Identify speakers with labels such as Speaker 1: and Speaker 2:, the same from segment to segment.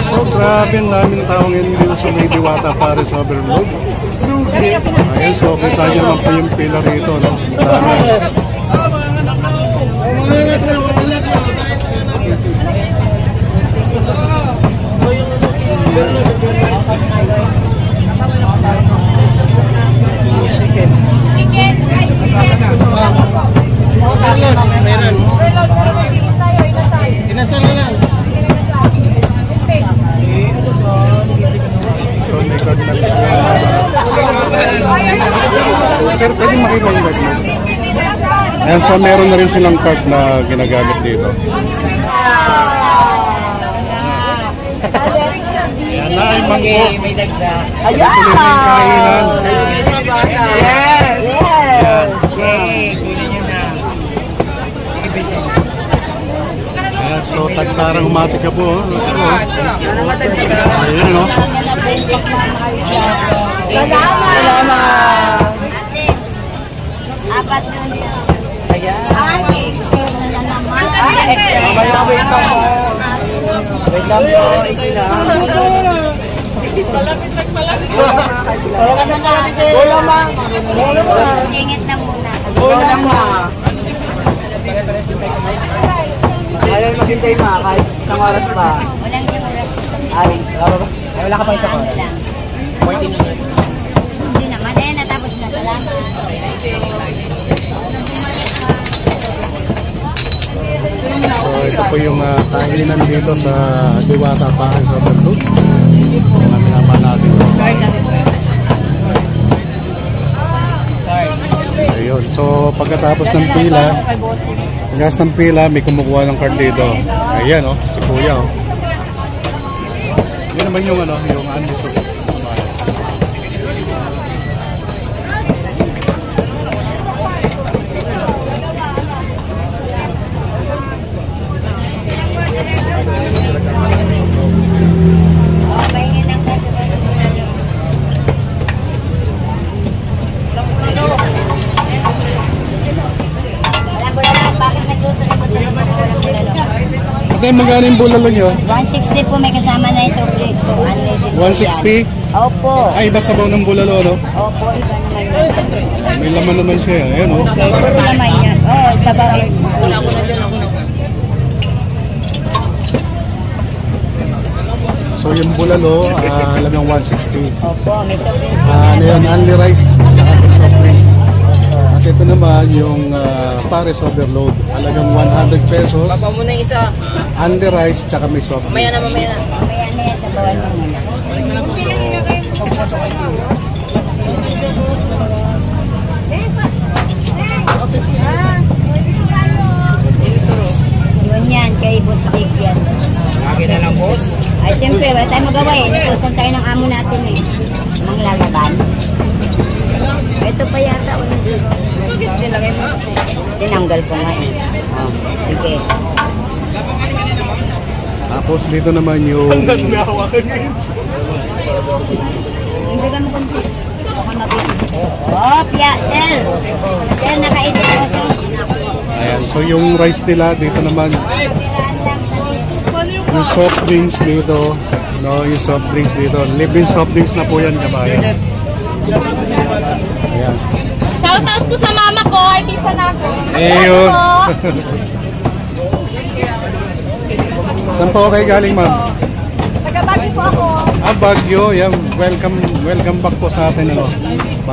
Speaker 1: So grabe ang daming tao ngayon dito sa may Diwata Pares Overload. Ayan, so kita nyo naman po yung pila rito, no? Dami. So may card na rin sila. Sir, pwede makita yung card mo? Ayan, so meron na rin silang card na ginagamit dito. Ayan na, ay mangko.
Speaker 2: May dagdag.
Speaker 1: Ayan! Tuloy na yung kainan.
Speaker 2: Yes! Yes! Okay, kunin nyo na.
Speaker 1: Ayan, so tagtarang umati ka po. Ayan, no?
Speaker 3: Salamat! Apat na niya.
Speaker 2: Ayan.
Speaker 3: Excel na naman.
Speaker 2: Excel. Wait lang po. Wait lang po. Easy lang. Bola ma.
Speaker 3: Ingit na muna.
Speaker 2: Bola ma. Ayaw maghintay ma. Kahit isang oras pa.
Speaker 3: Walang oras.
Speaker 2: Ay, wala ka pa isang oras. 14 minutes.
Speaker 3: Hindi naman. Eh, natapos na. Salamat.
Speaker 1: So ito po yung kainan dito sa Diwata Pares Overload. Yan ang pinapan natin. Ayun. So pagkatapos ng pila, may kumukuha ng card dito. Ayan, oh, si Kuya, oh. Yan naman yung yung anusok. Ate, magkano yung bulalo nyo?
Speaker 3: 160 po, may kasama na yung chocolate po.
Speaker 1: 160?
Speaker 3: Opo.
Speaker 1: Ay, iba sabaw ng bulalo, no?
Speaker 3: Opo, iba naman yun.
Speaker 1: May laman naman siya. Ayan, oh.
Speaker 3: Puro naman yan. Oh, sabaw yun.
Speaker 1: So yung bulalo, halagang 160.
Speaker 3: Opo, may chocolate.
Speaker 1: Ano yun, only rice, at soft drinks. At ito naman yung Pares Overload, halagang 100 pesos.
Speaker 2: Baba mo na isa.
Speaker 1: Only rice, tsaka may soft
Speaker 2: Mamaya
Speaker 1: drinks.
Speaker 2: na, mamaya na.
Speaker 3: Mamaya na yan, sabawan mo muna. Yun yan, kay Boss Big yan.
Speaker 2: Lagi na lang, boss.
Speaker 3: Ay, siyempre, wala tayong magawa eh. Nakusan tayo ng amo natin eh. Mang lalaban. Ito pa yata, walang siguro.
Speaker 2: Nilagay mo.
Speaker 3: Tinanggal ko nga eh. Oh, sige.
Speaker 1: Tapos dito naman yung...
Speaker 3: Hindi ka mo kunti. Baka mabibig. Oh, pia, sir. Sir, nakaidit ako sa...
Speaker 1: Ayan, so yung rice nila, dito naman yung soft drinks dito. No, yung soft drinks dito. Live-in soft drinks na po yan, kabayan. Ayan.
Speaker 4: Shoutout po sa mama ko, ay pisa na ako.
Speaker 1: Ayun. Saan po kayo galing, ma'am?
Speaker 4: Taga-Baguio po ako.
Speaker 1: Baguio. Yan. Welcome back po sa atin.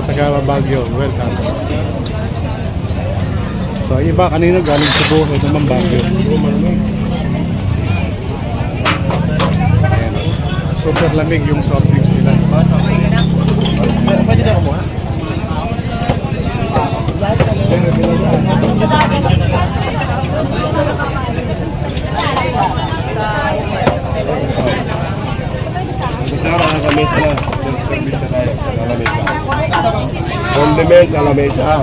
Speaker 1: Taga Baguio. Welcome. So, iba kanina galing Cebu. Ito naman Baguio. Ayan. Super lamig yung soft drinks nila. Pwede na kumuha?
Speaker 5: Condiments a la mesa.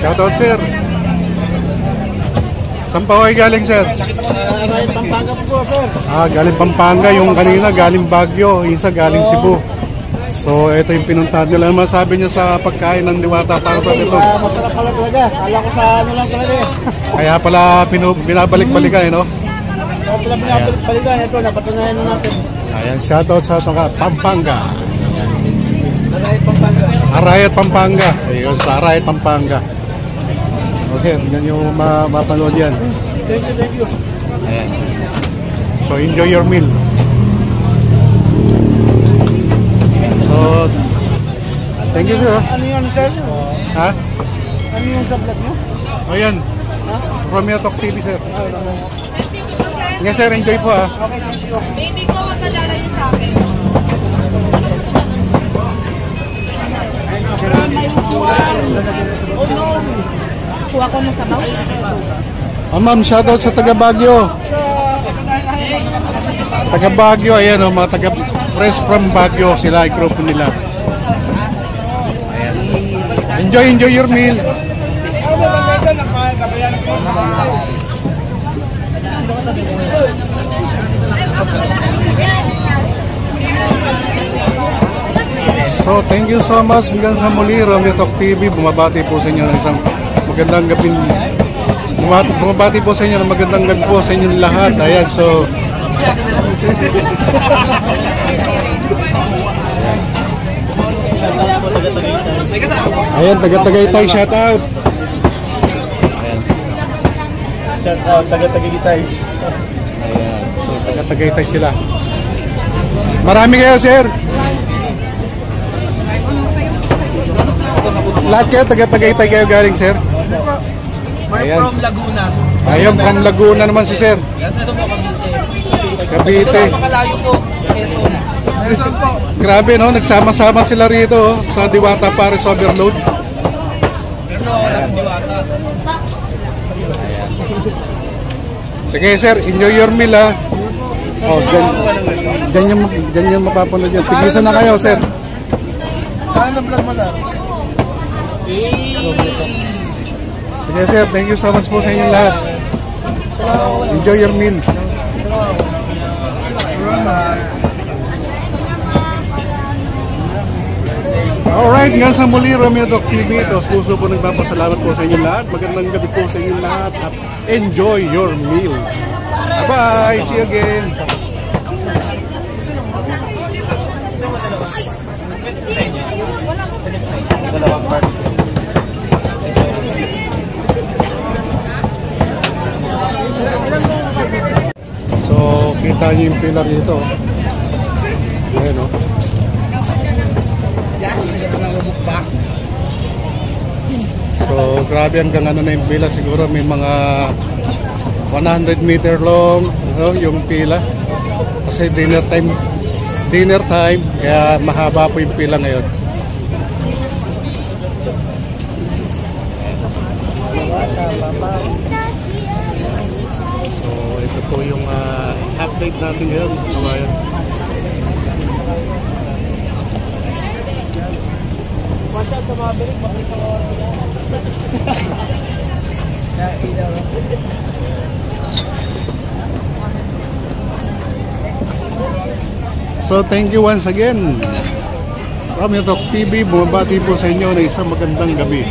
Speaker 1: Shoutout, sir. Saan pa kayo galing, sir?
Speaker 2: Pampanga po, sir.
Speaker 1: Galing Pampanga. Yung kanina galing Baguio. Yung isa galing Cebu. So, ito yung pinuntahan nila. Ano masabi niyo sa pagkain ng Diwata para sa Bilog?
Speaker 2: Masarap pala talaga. Kala ko sa ano lang talaga eh.
Speaker 1: Kaya pala binabalik-balikan, no?
Speaker 2: Kaya pala binabalik-balikan. Ito, napatunayan na natin.
Speaker 1: Ayan, shoutout sa Pampanga.
Speaker 2: Arayat Pampanga.
Speaker 1: Arayat Pampanga. Ayun, sa Arayat Pampanga. Okay, yan yung mapanood yan.
Speaker 2: Thank you.
Speaker 1: Ayan. So, enjoy your meal. So, thank you, sir.
Speaker 2: Ano yun, sir?
Speaker 1: Ha?
Speaker 2: Ano yung sa vlog nyo?
Speaker 1: Ayan. Romeo Talk TV, sir. Yes, sir. Enjoy po, ha.
Speaker 2: Okay, thank you.
Speaker 4: Baby ko, magkalala yun sa akin.
Speaker 3: Kuha ko na sabaw.
Speaker 1: Ma'am, shoutout sa taga Baguio. Taga Baguio, ayan o, mga taga fresh from Baguio, sila ay grupo nila. Ayan. Enjoy your meal. So, thank you so much. Hanggang sa muli, Romeo Talk TV. Bumabati po sa inyo ng isang magandang gabi. Bumabati po sa inyo ng magandang gabi po sa inyo lahat. Ayan, so... Ayan, taga-Tagaytay, shout out.
Speaker 2: Shout out, taga-Tagaytay.
Speaker 1: Ayan, so taga-Tagaytay sila. Marami kayo, sir. Lahat kayo, taga-Tagaytay kayo galing, sir.
Speaker 2: We're from Laguna.
Speaker 1: Ayun, from Laguna naman si sir.
Speaker 2: Yes, ito po, Cavite.
Speaker 1: Cavite.
Speaker 2: Napakalayo po, Quezon. Quezon po.
Speaker 1: Grabe, no? Nagsama-sama sila rito, oh, sa Diwata Paris Overload.
Speaker 2: Pero walang Diwata.
Speaker 1: Sige, sir, enjoy your meal, ha. Oh, dyan yung mapapanood yan. Tigisan na kayo, sir.
Speaker 2: Saan na vlog mo lang?
Speaker 1: Sige, sir, thank you so much po sa inyong lahat. Enjoy your meal. Alright, nga sa muli, Romeo Talk TV. Tapos puso po nagpapasalamat po sa inyong lahat. Magandang gabi po sa inyong lahat. At enjoy your meal. Bye-bye! See you again! So, kita niyo yung pilar dito. Ayan, o. So, grabe hanggang ano na yung pila. Siguro may mga 100 meter long, no, yung pila. Kasi dinner time, kaya mahaba po yung pila ngayon. So, ito po yung update natin ngayon, kabayan. So, thank you once again. Romeo Talk TV, bumabati po sa inyo na isang magandang gabi.